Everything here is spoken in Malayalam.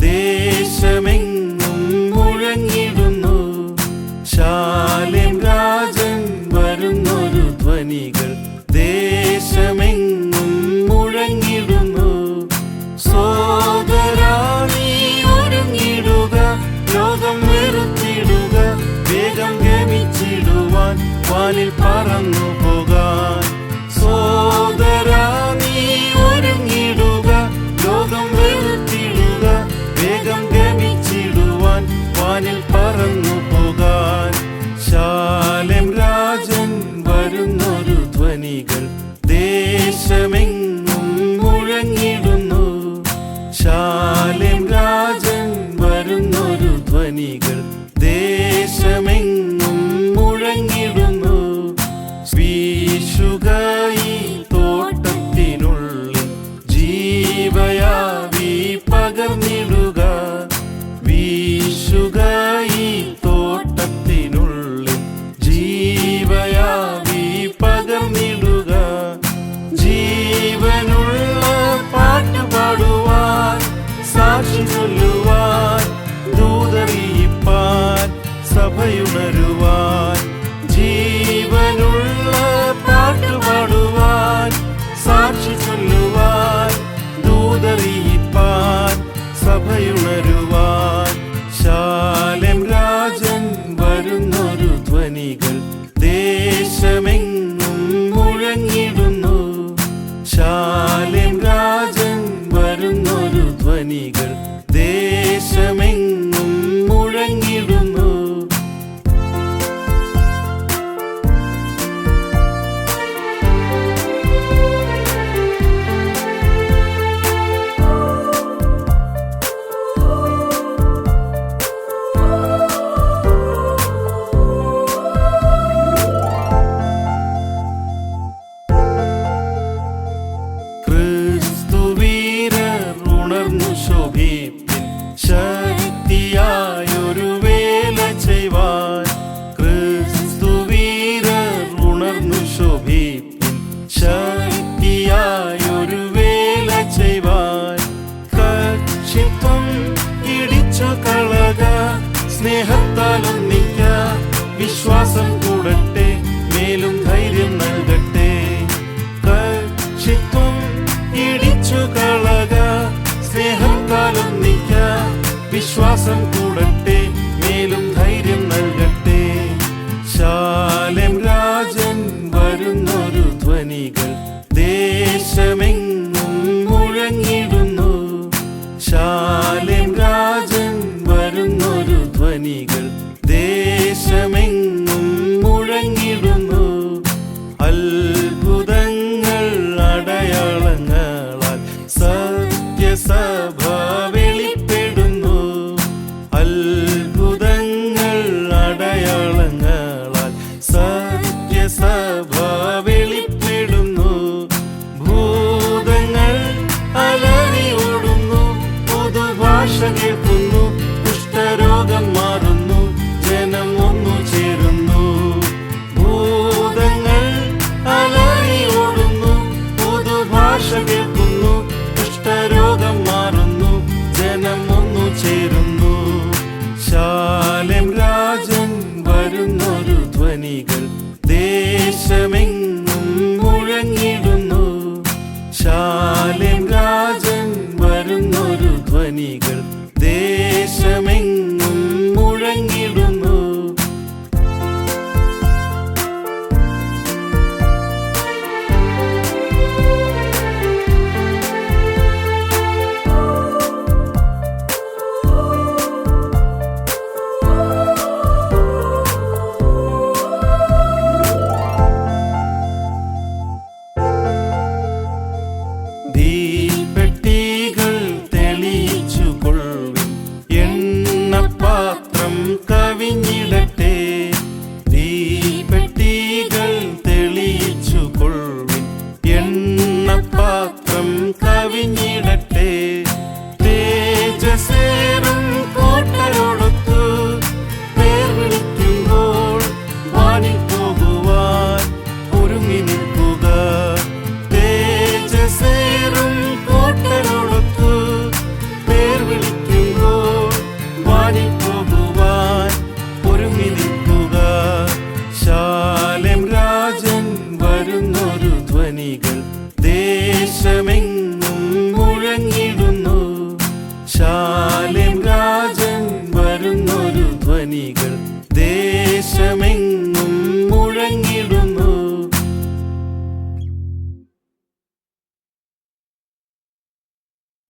ദേശമെങ്ങും മുഴങ്ങിടുന്നു. ശാലേം രാജൻ വരുന്നൊരു ധ്വനികൾ ദേശമെങ്ങും മുഴങ്ങിടുന്നു. സോദരാ നീ ഒരുങ്ങിടുക, ലോകം വെറുത്തിടുക, വേഗം ഗമിച്ചിടുവാൻ വാനിൽ പറന്നു പോകാൻ. സോദരാ നീ ഒരുങ്ങിടുക, ലോകം വെറുത്തിടുക, വേഗം ഗമിച്ചിടുവാൻ വാനിൽ പറന്നു പോകാൻ. ശാലേം രാജൻ വരുന്നൊരു ധ്വനികൾ ദേശമെങ്ങും മുഴങ്ങിടുന്നു. ശാലേം രാജൻ വരുന്നൊരു ധ്വനികൾ ദേശമെങ്ങും മുഴങ്ങിടുന്നു. വീശുക ഈ തോട്ടത്തിനുള്ളിൽ, ജീവയാവി പകർന്നിടുക. വീശുക ഈ തോട്ടത്തിനുള്ളിൽ, ജീവയാവി പകർന്നിടുക. ജീവനുള്ള പാട്ടുപാടുവാൻ, സാക്ഷി ചൊല്ലുവാൻ, ദൂതറിയിപ്പാൻ, സഭയുണരുവാൻ. ജീവനുള്ള പാട്ടുപാടുവാൻ, സാക്ഷി ചൊല്ലുവാൻ, ദൂതറിയിപ്പാൻ, സഭയുണരുവാൻ. ശാലേം രാജൻ വരുന്നൊരു ധ്വനികൾ ദേശമെങ്ങും മുഴങ്ങിടുന്നു. ശാലേം രാജൻ വരുന്നൊരു ധ്വനികൾ ദേശമെങ്ങും മുഴങ്ങിടുന്നു. ശോഭിപ്പിൻ, ശക്തിയായൊരു വേല ചെയ്വാൻ. ക്രിസ്തുവീരർ ഉണർന്നു ശോഭിപ്പിൻ, ശക്തിയായൊരു വേല ചെയ്വാൻ. കക്ഷിത്വം ഇടിച്ചു കളക, സ്നേഹത്താൽ ഒന്നിക്ക, വിശ്വാസം കൂടട്ടെ, മേലും ധൈര്യം നൽകട്ടെ. കക്ഷിത്വം ഇടിച്ചു കളക, സ്നേഹത്താൽ ഒന്നിക്ക, വിശ്വാസം കൂടട്ടെ, മേലും ധൈര്യം നൽകട്ടെ. ശാലേം രാജൻ വരുന്നൊരു ധ്വനികൾ ദേശമെങ്ങും മുഴങ്ങിടുന്നു. ശാലേം രാജൻ വരുന്നൊരു ധ്വനികൾ ദേശമെങ്ങും മുഴങ്ങിടുന്നു. അത്ഭുതങ്ങൾ അടയാളങ്ങളാൽ സഭ വെളിപ്പെടുന്നു. അത്ഭുതങ്ങൾ അടയാളങ്ങളാൽ സഭ വെളിപ്പെടുന്നു. ഭൂതങ്ങൾ അലറി ഓടുന്നു, പുതുഭാഷ കേൾക്കുന്നു, കുഷ്ഠരോഗം മാറുന്നു, ജനം ഒന്നു ചേരുന്നു. ഭൂതങ്ങൾ അലറി ഓടുന്നു, പുതുഭാഷ കേൾക്കുന്നു, കുഷ്ഠരോഗം മാറുന്നു, ജനം ഒന്നു ചേരുന്നു. ശാലേം രാജൻ വരുന്നൊരു ധ്വനികൾ ദേശമെങ്ങും മുഴങ്ങിടുന്നു. ശാലേം രാജൻ വരുന്നൊരു ധ്വനികൾ